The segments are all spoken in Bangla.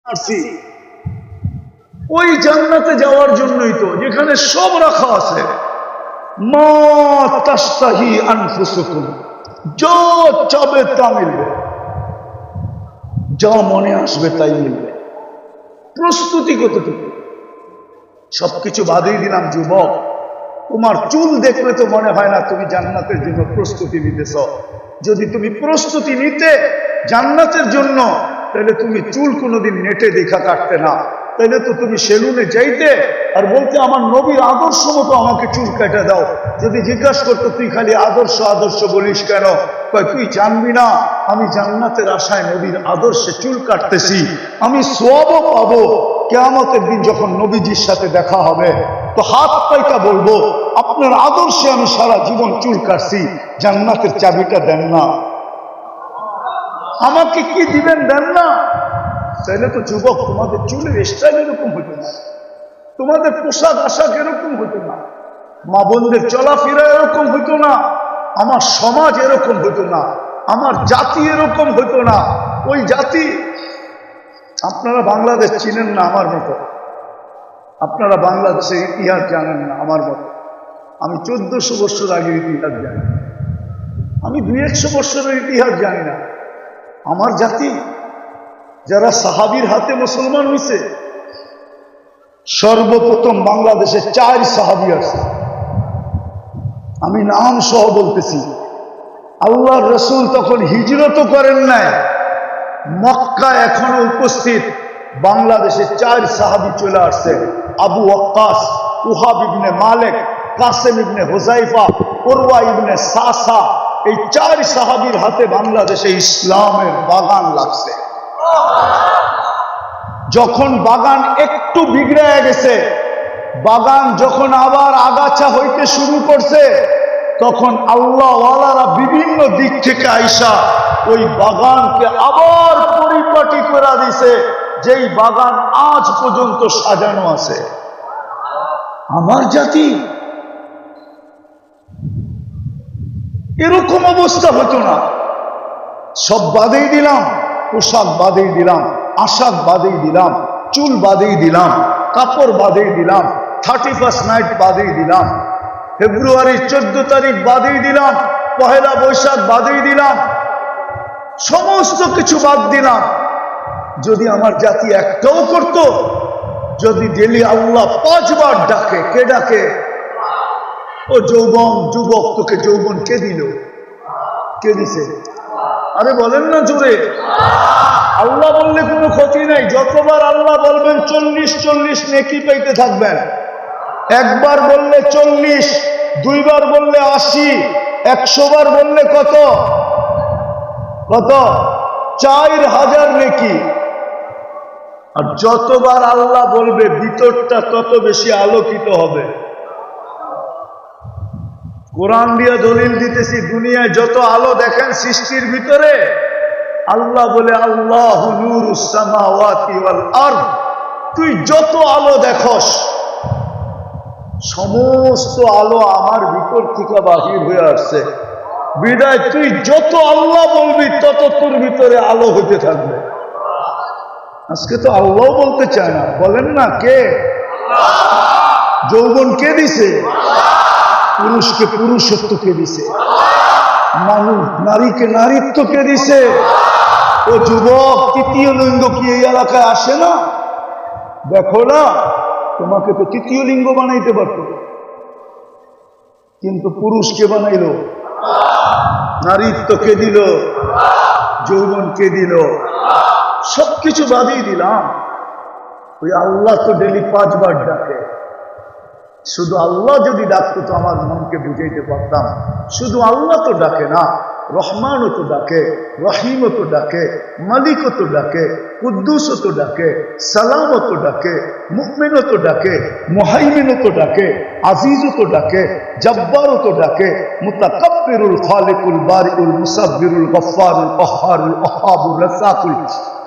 আসি ওই জান্নাতে যাওয়ার জন্যই তো, যেখানে সব রাখা আছে। মা তাস্তাহি আনফুসুকুম, যা চাবে তা মিলবে, যা মনে আসবে তাই মিলবে। প্রস্তুতি কতটুকু? সবকিছু বাদই দিলাম যুবক, তোমার চুল দেখলে তো মনে হয় না তুমি জান্নাতের জন্য প্রস্তুতি নিতেছ। যদি তুমি প্রস্তুতি নিতে জান্নাতের জন্য, তাহলে তুমি চুল কোনোদিন নেটে দেখা কাটতে না, তাহলে তো তুমি সেলুনে যাইতে আর বলতে আমার নবীর আদর্শ মতো আমাকে চুল কেটে দাও। যদি জিজ্ঞাসা করতো তুই খালি আদর্শ আদর্শ বলিস কেন, কয় তুই জানবি না আমি জান্নাতের আশায় নবীর আদর্শে চুল কাটতেছি, আমি সওয়াবও পাবো। কিয়ামতের দিন যখন নবীজির সাথে দেখা হবে তো হাত পাইটা বলবো আপনার আদর্শে আমি সারা জীবন চুল কাটছি, জান্নাতের চাবিটা দেন না, আমাকে কি দিবেন দেন না। তাহলে তো যুবক তোমাদের চুলের স্টাইল এরকম হতো না, তোমাদের পোশাক আশাক এরকম হতো না, মা বোনদের চলাফেরা এরকম হতো না, আমার সমাজ এরকম হতো না, আমার জাতি এরকম হতো না। ওই জাতি, আপনারা বাংলাদেশ চিনেন না আমার মতো, আপনারা বাংলাদেশের ইতিহাস জানেন না আমার মতো। আমি 1400 বছর আগের ইতিহাস জানি, আমি 200 বছরের ইতিহাস জানি না। আমার জাতি যারা সাহাবীর হাতে মুসলমান হয়েছে, সর্বপ্রথম বাংলাদেশে 4 সাহাবী আছে, আমি নাম সহ বলতেছি। আল্লাহর রাসূল তখন হিজরত করেন নাই, মক্কা এখনো উপস্থিত, বাংলাদেশে 4 সাহাবী চলে আসছে। আবু ওয়াক্কাস, উহাব ইবনে মালিক, কাসেম ইবনে হুযাইফা, উরওয়া ইবনে সাসা, এই 4 সাহাবীর হাতে বাংলাদেশে ইসলামের বাগান লাগছে। যখন বাগান একটু বিগড়ে গেছে, বাগান যখন আবার আগাছা হইতে শুরু করছে, তখন আল্লাহওয়ালারা বিভিন্ন দিক থেকে আইসা ওই বাগানকে আবার পরিপাটি করে দিছে, যেই বাগান আজ পর্যন্ত সাজানো আছে। আমার জাতি এরকম অবস্থা হতো না। সব বাদেই দিলাম, পোশাক বাদেই দিলাম, আশাক বাদেই দিলাম, চুল বাদেই দিলাম, কাপড় বাদেই দিলাম, 31st নাইট বাদেই দিলাম, ফেব্রুয়ারির 14 তারিখ বাদেই দিলাম, পহেলা বৈশাখ বাদেই দিলাম, সমস্ত কিছু বাদ দিলাম। যদি আমার জাতি একটাও করত, যদি ডেলি আল্লাহ 5 বার ডাকে, কে ডাকে? ও যৌবন, যুবক তোকে যৌবন কে দিল? কে দিছে? আরে বলেন না জোরে। আল্লাহ বললে কোনো ক্ষতি নাই, যতবার আল্লাহ বলবেন 40 নেকি পাইতে থাকবেন। একবার বললে 40, 2 বার বললে 80, 100 বার বললে কত? 4000 নেকি। আর যতবার আল্লাহ বলবে ভিতরটা তত বেশি আলোকিত হবে। কোরআন দিয়ে দলিল দিতেছি, দুনিয়ায় যত আলো দেখেন সৃষ্টির ভিতরে, আল্লাহ বলে আল্লাহু নূরুস সামাওয়াতি ওয়াল আরদ, তুই যত আলো দেখস সমস্ত আলো আমার ভিতর থেকে বাহির হয়ে আসছে। বিদায় তুই যত আল্লাহ বলবি তত তোর ভিতরে আলো হতে থাকবে। আজকে তো আল্লাহ বলতে চায় না, বলেন না কে? যৌবন কে দিছে? পুরুষকে পুরুষত্ব কে দিছে? মানুষ নারীকে নারীত্ব কে দিছে? ও যুবক, 3য় লিঙ্গ কি এই এলাকায় আসে না? দেখো না, তোমাকে তো 3য় লিঙ্গ বানাইতে পারত, কিন্তু পুরুষকে বানাইল। নারীত্ব কে দিল? যৌবন কে দিল? সবকিছু বাদিয়ে দিলাম। ওই আল্লাহ তো ডেলি 5 বার ডাকে। শুধু আল্লাহ যদি ডাকতো তো আমার মনকে বুঝাইতে পারতাম। শুধু আল্লাহ তো ডাকে না, রহমানও তো ডাকে, রহিমও তো ডাকে, মালিকও তো ডাকে, কুদ্দুসও তো ডাকে, সালামও তো ডাকে, মুমিনও তো ডাকে, মুহাইমিনও তো ডাকে, আজিজও তো ডাকে, জব্বারও তো ডাকে, মুতাকাব্বিরুল খালিকুল বারিউল মুসাব্বিরুল গফফারুল কহ্হারুল ওয়াহাবুর রাসাকুল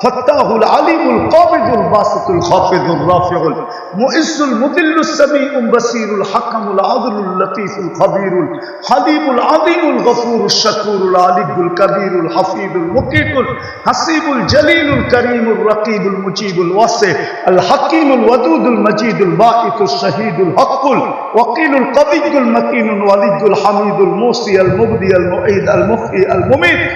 ফাত্তাহুল আলিমুল কাবিদ الباسط الخافض الرافع المؤز المذل السميع البصير الحكم العدل اللطيف الخبير الحليم العظيم الغفور الشكور العلي الكبير الحفيظ المقيت الحسيب الجليل الكريم الرقيب المجيب الواسع الحكيم الودود المجيد الباعث الشهيد الحق الوكيل القوي المتين الولي الحميد الموصي المبدي المعيد المحيي المميت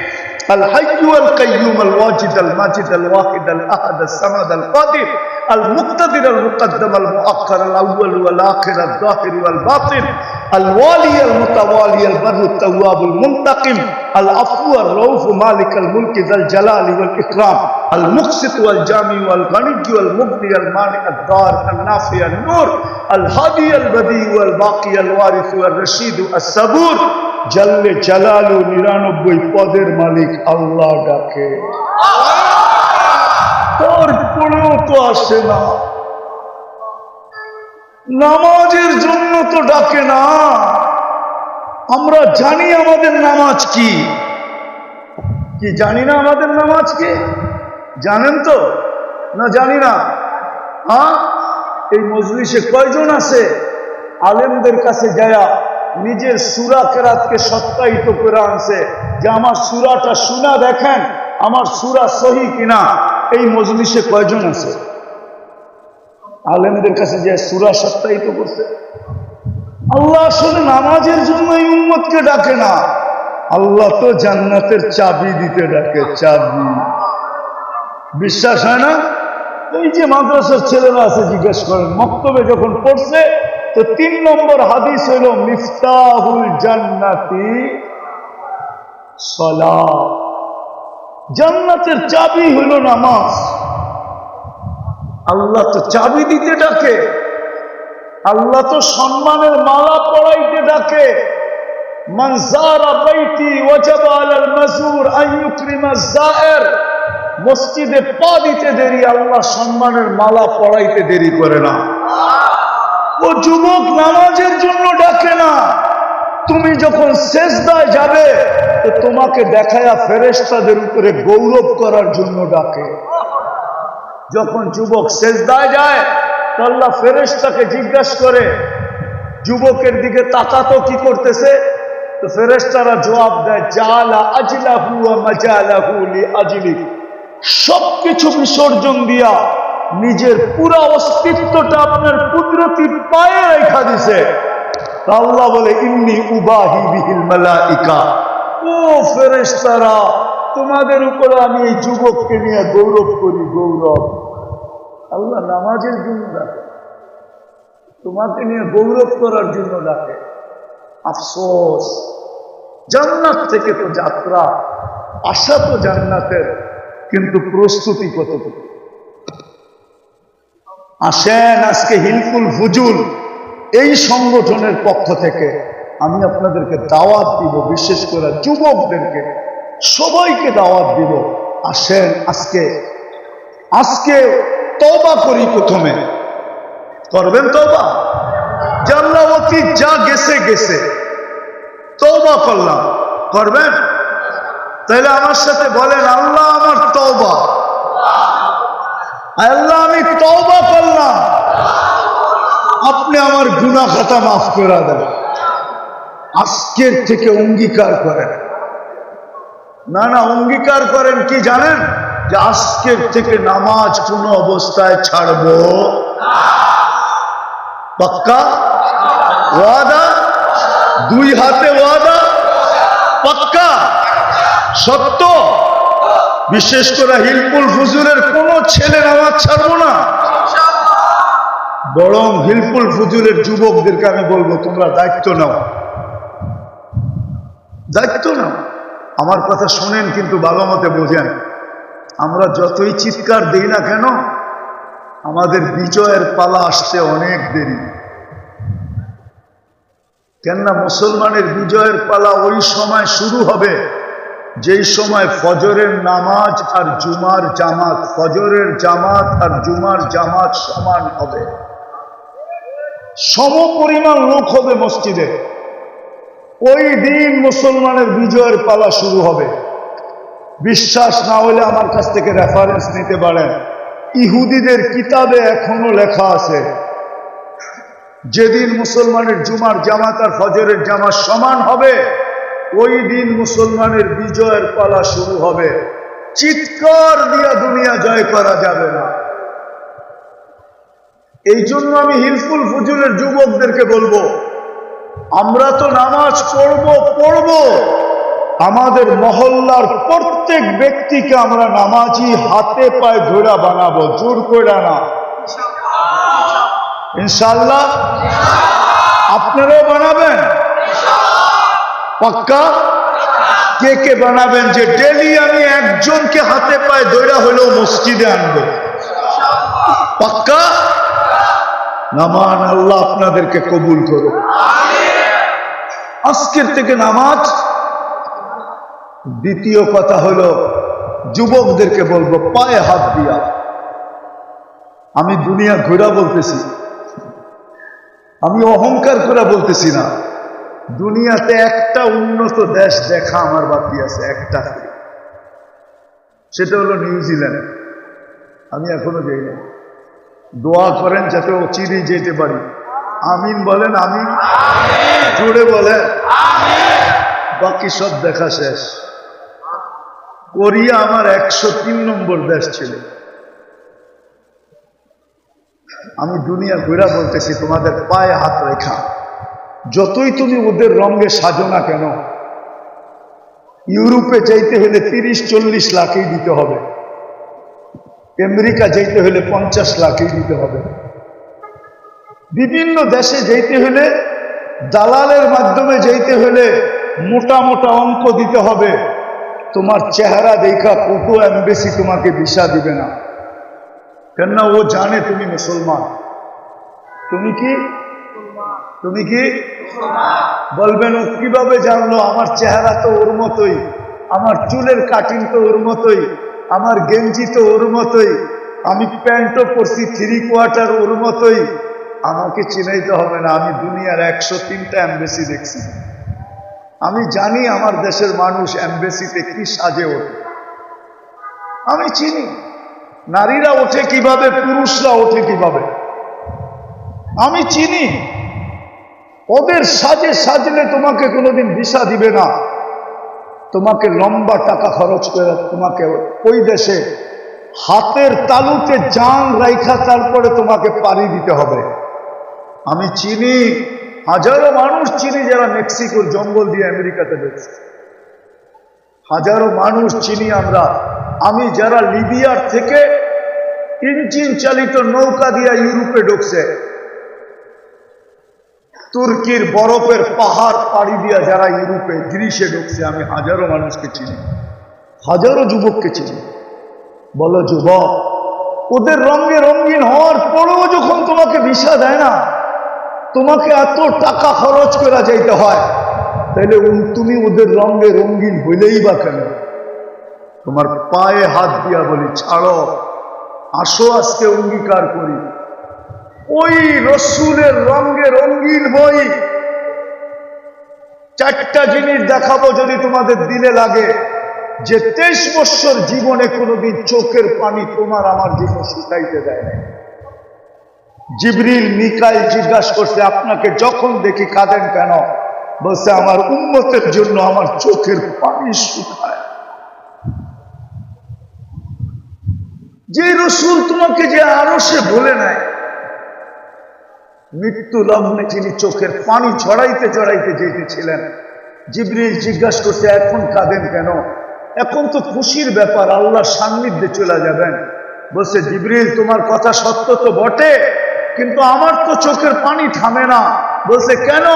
الحي والقيوم الواجد الماجد الواحد الأحد الصمد القادر المقتدر المقدم المؤخر الأول والآخر الظاهر والباطن الوالي المتوالي البر التواب المنتقم العفو الرؤوف مالك الملك ذا الجلال والإكرام المقسط والجامع والغني والمغني المانع الضار النافع النور الهادي البديع والباقي الوارث والرشيد الصبور জাল্লে জালালু 99 পদের মালিক আল্লাহ ডাকে, তারপরেও তো আসে না। নামাজের জন্য তো ডাকে না। আমরা জানি আমাদের নামাজ কি জানি না আমাদের নামাজ কি? জানেন তো না? জানি না। হ্যাঁ, এই মজলিসে কয়জন আছে আলেমদের কাছে যায়া নিজের সূরা কেরাতকে সত্যায়িত করে আনছে যে আমার সূরাটা শুনা দেখেন আমার সূরা সহি কিনা? এই মজলিসে কয়জন আছে আলেমদের কাছে যে সূরা সত্যায়িত করছে? আল্লাহ আসলে নামাজের জন্য এই উম্মতকে ডাকে না। আল্লাহ তো জান্নাতের চাবি দিতে ডাকে, চাবি। বিশ্বাস হয় না? এই যে মাদ্রাসার ছেলেরা আছে জিজ্ঞেস করেন, মক্তবে যখন পড়ছে তো 3 নম্বর হাদিস হইল মিফতাহুল জান্নাতি সালাত। জান্নাতের চাবি হইল নামাজ। আল্লাহ তো চাবি দিতে ডাকে, আল্লাহ তো সম্মানের মালা পরাইতে ডাকে। মান যারা বাইতি ওয়াজাবা আলাল মাজুর আন ইউকরিমা যায়ের। মসজিদে পা দিতে দেরি, আল্লাহ সম্মানের মালা পরাইতে দেরি করে না। ও যুবক নামাজের জন্য ডাকে না। তুমি যখন সেজদায় যাবে তো তোমাকে দেখায়া ফেরেশতাদের উপরে গৌরব করার জন্য ডাকে। যখন যুবক সেজদায় যায় তো আল্লাহ ফেরেশতাকে জিজ্ঞাসা করে, যুবকের দিকে তাকাতো কি করতেছে? তো ফেরেশতারা জবাব দেয়, জালা আজলাহু ওয়া মাজালাহু লিআজলি। সবকিছু বিসর্জন দিয়া নিজের পুরা অস্তিত্বটা আপনার কুদরতি পায়ে রেখা দিছে। আল্লাহ বলে, ইন্নী উবাহি বিহিল মালাইকা। ও ফেরেশতারা, তোমাদের উপরে আমি এই যুবককে নিয়ে গৌরব করি, গৌরব। আল্লাহ নামাজের জন্য ডাকে, তোমাকে নিয়ে গৌরব করার জন্য ডাকে। আফসোস, জান্নাত থেকে তো যাত্রা, আশা তো জান্নাতের, কিন্তু প্রস্তুতি কতটুকু? আসেন আজকে হিলফুল ফুজুল এই সংগঠনের পক্ষ থেকে আমি আপনাদেরকে দাওয়াত দিব, বিশেষ করে যুবকদেরকে, সবাইকে দাওয়াত দিব। আসেন আজকে তওবা করি। প্রথমে করবেন তওবা, জাল্লা অতীত যা গেছে গেছে, তওবা করলাম, করবেন? তাহলে আমার সাথে বলেন, আল্লাহ আমার তওবা, আল্লাহ আমি তওবা করলাম, আপনি আমার গুনাহ খাতা মাফ করে দেন। আজকের থেকে অঙ্গীকার করেন। না অঙ্গীকার করেন কি জানেন? যে আজকের থেকে নামাজ কোন অবস্থায় ছাড়ব না। পাক্কা ওয়াদা? 2 হাতে ওয়াদা? পাক্কা সত্য? বিশেষ করে হিলফুল ফুজুলের কোন ছেলে নামাজ ছাড়বো না। বরং হিলফুল ফুজুলের যুবকদেরকে আমি বলবো, তোমরা দায়িত্ব নাও, দায়িত্ব নাও। আমার কথা শোনেন, কিন্তু ভালো মতে বোঝেন। আমরা যতই চিৎকার দিই না কেন, আমাদের বিজয়ের পালা আসতে অনেক দেরি। কেননা মুসলমানের বিজয়ের পালা ওই সময় শুরু হবে যেই সময় ফজরের নামাজ আর জুমার জামাত, ফজরের জামাত আর জুমার জামাত সমান হবে, সম পরিমাণ লোক হবে মসজিদে। ওই দিন মুসলমানের বিজয়ের পালা শুরু হবে। বিশ্বাস না হলে আমার কাছ থেকে রেফারেন্স নিতে পারেন। ইহুদিদের কিতাবে এখনো লেখা আছে, যেদিন মুসলমানের জুমার জামাত আর ফজরের জামাত সমান হবে, ওই দিন মুসলমানের বিজয়ের পালা শুরু হবে। চিৎকার দিয়া দুনিয়া জয় করা যাবে না। এই জন্য আমি হিলফুল ফুজুলের যুবকদেরকে বলবো, আমরা তো নামাজ পড়ব, আমাদের মহল্লার প্রত্যেক ব্যক্তিকে আমরা নামাজি হাতে পায়ে ধরে বানাবো, জোর করে না। ইনশাআল্লাহ আপনারাও বানাবেন? পাক্কা? কে কে বানাবেন যে ডেলি আমি একজনকে হাতে পায়ে ধরে হলেও মসজিদে আনবো? পাক্কা? নামান আল্লাহ আপনাদেরকে কবুল করুন। আজকের থেকে নামাজ। দ্বিতীয় কথা হলো, যুবকদেরকে বলবো পায়ে হাত দিয়া। আমি দুনিয়া ঘোরা বলতেছি, আমি অহংকার করে বলতেছি না। দুনিয়াতে একটা উন্নত দেশ দেখা আমার বাকি আছে, একটা, সেটা হলো নিউজিল্যান্ড। আমি এখনো যাই না। দোয়া করেন যাতে ও চিনি যেতে পারি। আমিন বলেন, আমিন জোরে বলেন। বাকি সব দেখা শেষ। কোরিয়া আমার 103 নম্বর দেশ ছিল। আমি দুনিয়া ঘুরা বলতেছি, তোমাদের পায়ে হাত রেখা, যতই তুমি ওদের রঙে সাজো না কেন, ইউরোপে যাইতে হলে 30-40 লাখই দিতে হবে, আমেরিকা যাইতে হলে 50 লাখই দিতে হবে, বিভিন্ন দেশে যাইতে হলে দালালের মাধ্যমে যাইতে হলে মোটা মোটা অঙ্ক দিতে হবে। তোমার চেহারা দেখা কত এমবেসি তোমাকে ভিসা দিবে না, কেননা ও জানে তুমি মুসলমান। তুমি কি বলবেন? ও কিভাবে জানলো? আমার চেহারা তো ওর মতোই, আমার চুলের কাটিং তো ওর মতোই, আমার গেঞ্জি তো ওর মতোই, আমি প্যান্টও পরছি 3/4 ওর মতোই। আমাকে চিনাইতে হবে না। আমি দুনিয়ার 103টা এমবেসি দেখছি। আমি জানি আমার দেশের মানুষ এমবেসিতে কি সাজে ওঠে। আমি চিনি নারীরা ওঠে কিভাবে, পুরুষরা ওঠে কিভাবে। আমি চিনি ওদের সাজে সাজলে তোমাকে কোনোদিন ভিসা দিবে না। তোমাকে লম্বা টাকা খরচ করে তোমাকে ওই দেশে হাতের তালুতে জান রাইখা তারপরে তোমাকে পাড়ি দিতে হবে। আমি চিনি হাজারো মানুষ চিনি যারা মেক্সিকোর জঙ্গল দিয়ে আমেরিকাতে ঢুকছে। হাজারো মানুষ চিনি আমরা। আমি যারা লিবিয়ার থেকে ইঞ্জিন চালিত নৌকা দিয়ে ইউরোপে ঢুকছে, তুর্কির বরফের পাহাড় পাড়ি দিয়া যারা ইউরোপে গ্রিসে ঢুকছে, আমি হাজারো মানুষকে চিনি, হাজারো যুবককে চিনি। বলো যুবক, ওদের রঙে রঙিন হওয়ার পরেও যখন তোমাকে ভিসা দেয় না, তোমাকে এত টাকা খরচ করা যাইতে হয়, তাহলে তুমি ওদের রঙে রঙিন হইলেই বা কেন? তোমার পায়ে হাত দিয়া বলি, ছাড়ো, আসো আজকে অঙ্গীকার করি, ওই রসুলের রঙে রঙিন হই। 4টা জিনিস দেখাবো যদি তোমাদের দিলে লাগে, যে 23 বছর জীবনে কোনোদিন চোখের পানি তোমার আমার জীবন শুকাইতে দেয় না। জিবরিল মিকাইল জিজ্ঞাসা করছে, আপনাকে যখন দেখি কাঁদেন কেন? বলছে, আমার উম্মতের জন্য আমার চোখের পানি শুকায়। যে রসুল তোমাকে যে আরশে বলে নেয়, মৃত্যু লগ্নে যিনি চোখের পানি ছড়াইতে ছড়াইতে যেতেছিলেন, জিবরিল জিজ্ঞাসা করছে, এখন কাঁদেন কেন? এখন তো খুশির ব্যাপার, আল্লাহর সান্নিধ্যে চলে যাবেন। বলছে, জিবরিল তোমার কথা সত্য তো বটে, কিন্তু আমার তো চোখের পানি থামে না। বলছে, কেন?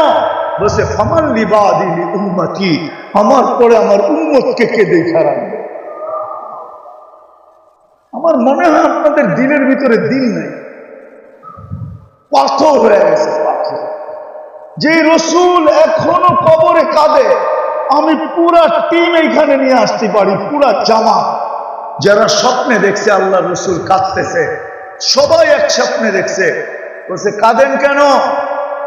বলছে, ফামান লিবাদি উম্মতি, আমার পরে আমার উম্মতকে কে দেখা রাখবে? আমার মনে হয় আপনাদের দিলের ভিতরে দিল নেই, পাথর হয়ে গেছে পাথর। যে রসুল এখনো কবরে কাঁদে, আমি পুরা টিম এইখানে নিয়ে আসতে পারি, পুরা জামাত যারা স্বপ্নে দেখছে আল্লাহ রসুল কাঁদতেছে, সবাই এক স্বপ্নে দেখছে। বলছে, কাঁদেন কেন?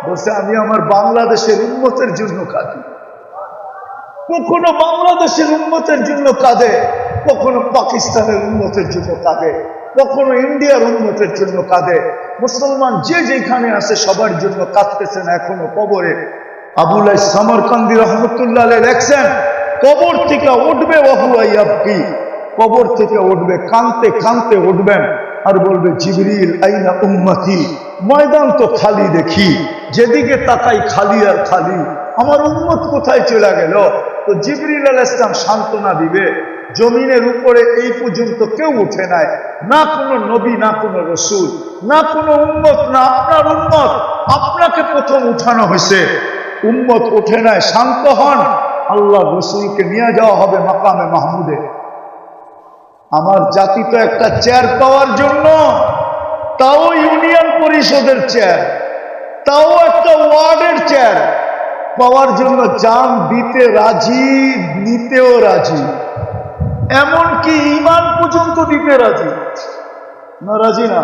বলছে, আমি আমার বাংলাদেশের উম্মতের জন্য কাঁদি। কখনো বাংলাদেশের উম্মতের জন্য কাঁদে, কখনো পাকিস্তানের উম্মতের জন্য কাঁদে। কখনো ইন্ডিয়ার উন্নতের জন্য কাঁদে। মুসলমান যে যেখানে আছে সবার জন্য কাঁদতেছেন এখনো কবরে। আবুল সামরকান্দি রহমতুল্লাহ আলাইহি লেখছেন, কবর থেকে উঠবে ওয়াহুয়াইয়াবকি, কবর থেকে উঠবে কাঁদতে কাঁদতে উঠবেন আর বলবে জিবরিল আইনা উম্মতি, ময়দান তো খালি দেখি, যেদিকে তাকাই খালি আর খালি, আমার উম্মত কোথায় চলে গেল? তো জিবরিল আলাইহিস সালাম সান্ত্বনা দিবে, জমিনের উপরে এই পর্যন্ত কেউ উঠে নাই, না কোনো নবী, না কোনো রসুল, না কোনো উম্মত, না আপনার উম্মত, আপনাকে প্রথম উঠানো হয়েছে, উম্মত উঠে নাই, শান্ত হন। আল্লাহ রসুলকে নিয়ে যাওয়া হবে মাকামে মাহমুদে। আমার জাতি তো একটা চেয়ার পাওয়ার জন্য, তাও ইউনিয়ন পরিষদের চেয়ার, তাও একটা ওয়ার্ডের চেয়ার পাওয়ার জন্য জান দিতে রাজি, নিতেও রাজি, এমনকি ঈমান পর্যন্ত দিতে রাজি। না রাজি না?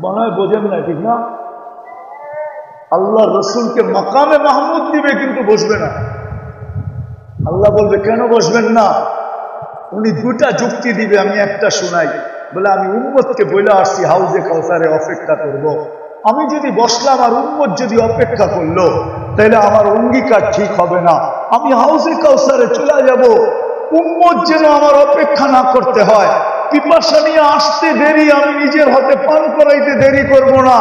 মনে হয় বোঝেন না, ঠিক না? আল্লাহ রসুলকে মাকামে মাহমুদ দিবে কিন্তু বসবে না। আল্লাহ বলবে কেন বসবেন না? উনি দুটা যুক্তি দিবে, আমি একটা শোনাই। বলে আমি উম্মতকে বলে আসছি হাউজে কাউসারে অপেক্ষা করব। আমি যদি বসলাম আর উম্মত যদি অপেক্ষা করলো তাহলে আমার অঙ্গীকার ঠিক হবে না। আমি হাউজে কাউসারে চলে যাব, উম্মত যেন আমার অপেক্ষা না করতে হয়। পিপাসা নিয়ে আসতে দেরি, আমি নিজের হাতে পান করাইতে দেরি করব না।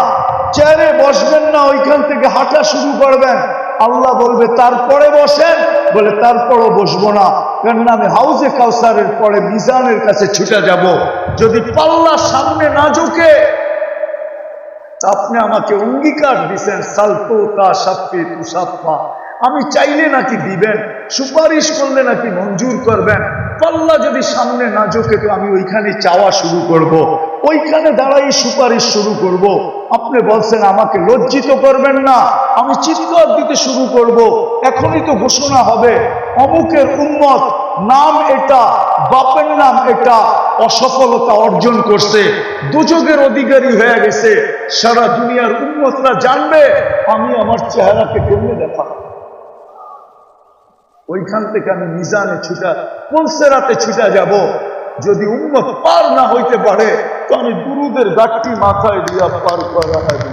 চেয়ারে বসবেন না, ওইখান থেকে হাঁটা শুরু করবেন। আল্লাহ বলবে তারপরে বসেন, বলে তারপরও বসবো না, কেননা আমি হাউজে কাউসারের পরে মিজানের কাছে ছুটে যাব। যদি পাল্লা সামনে না ঝুঁকে, আপনি আমাকে অঙ্গীকার দিচ্ছেন সালতো তা সাপ্পি তু সাপ্পা, আমি চাইলে নাকি দিবেন, সুপারিশ করলে নাকি মঞ্জুর করবেন। পাল্লা যদি সামনে না ঝোঁকে তো আমি ওইখানে চাওয়া শুরু করব, ওইখানে দাঁড়াই সুপারিশ শুরু করব। আপনি বলছেন আমাকে লজ্জিত করবেন না, আমি চিৎকার দিতে শুরু করব। এখনই তো ঘোষণা হবে অমুকের উম্মত, নাম এটা, বাপের নাম এটা, অসফলতা অর্জন করছে, দুযোগের অধিকারী হয়ে গেছে। সারা দুনিয়ার উম্মতরা জানবে আমি আমার চেহারাকে কেমনে দেখা। ওইখান থেকে আমি মিজানে ছুটা, পুলসেরাতে ছুটা যাব। যদি উম্মত পার না হইতে পারে তো আমি দুরুদের গাঠটি মাথায় দিয়া পার করা হবে।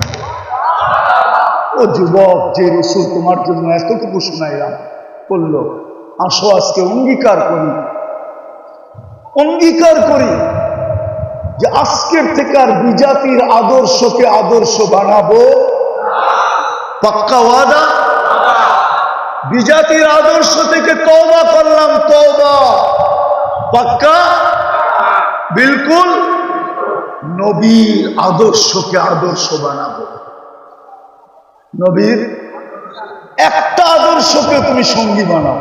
ও যুবক, যে রসুল তোমার জন্য এতটুকু শোনাইলাম বললো, আসো আজকে অঙ্গীকার করি, অঙ্গীকার করি যে আজকের থেকে আর বিজাতির আদর্শকে আদর্শ বানাবো। পাক্কা ওয়াদা? বিজাতির আদর্শ থেকে তওবা করলাম, তওবা। পাক্কা? বিলকুল। নবীর আদর্শকে আদর্শ বানাবো। নবীর একটা আদর্শকে তুমি সঙ্গী বানাও।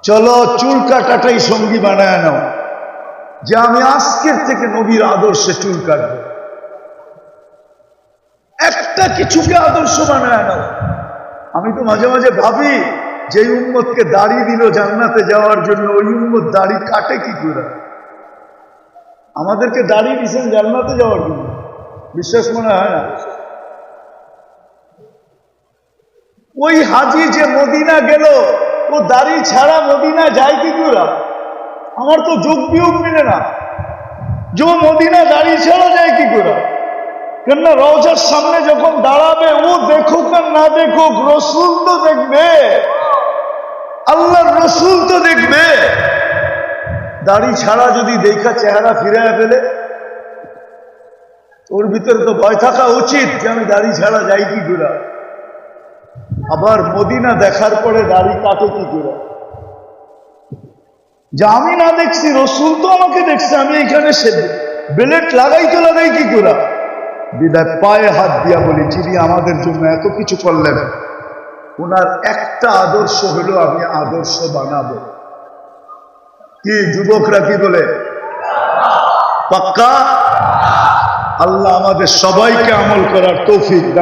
চলো চুল কাটাটাই সঙ্গী বানায় নাও, যে আমি আজকের থেকে নবীর আদর্শে চুল কাটবো। একটা কিছুকে আদর্শ বানায় নাও। আমি তো মাঝে মাঝে ভাবি, যে উম্মতকে দাড়ি দিল জান্নাতে যাওয়ার জন্য, ওই উম্মত দাড়ি কাটে কি করে? আমাদেরকে দাড়ি দিয়েছেন জান্নাতে যাওয়ার জন্য, বিশ্বাস মনে হয় না? ওই হাজি যে মদিনা গেল, ও দাড়ি ছাড়া মদিনা যায় কি করে? আমার তো যোগ বিয়োগ মিলে না, যে মদিনা দাড়ি ছাড়া যায় কি করে? কেননা রওজার সামনে যখন দাঁড়াবে, ও দেখুক আর না দেখুক, রসুল তো দেখবে, আল্লাহর রসুল তো দেখবে। দাড়ি ছাড়া যদি দেখা চেহারা ফিরে ফেলে, ওর ভিতরে তো ভয় থাকা উচিত যে আমি দাড়ি ছাড়া যাই কি করে। আবার মদিনা দেখার পরে দাড়ি কাটে কি করে? যে আমি না দেখছি, রসুল তো আমাকে দেখছে, আমি এখানে বেলেট লাগাই কি করে? বিদায় পায়ে হাত দিয়া বলি, যিনি আমাদের জন্য এত কিছু করলেন, ওনার একটা আদর্শ হলো আমি আদর্শ বানাবো। কি যুবকরা কি বলে? পাক্কা? আল্লাহ আমাদের সবাইকে আমল করার তৌফিক দান।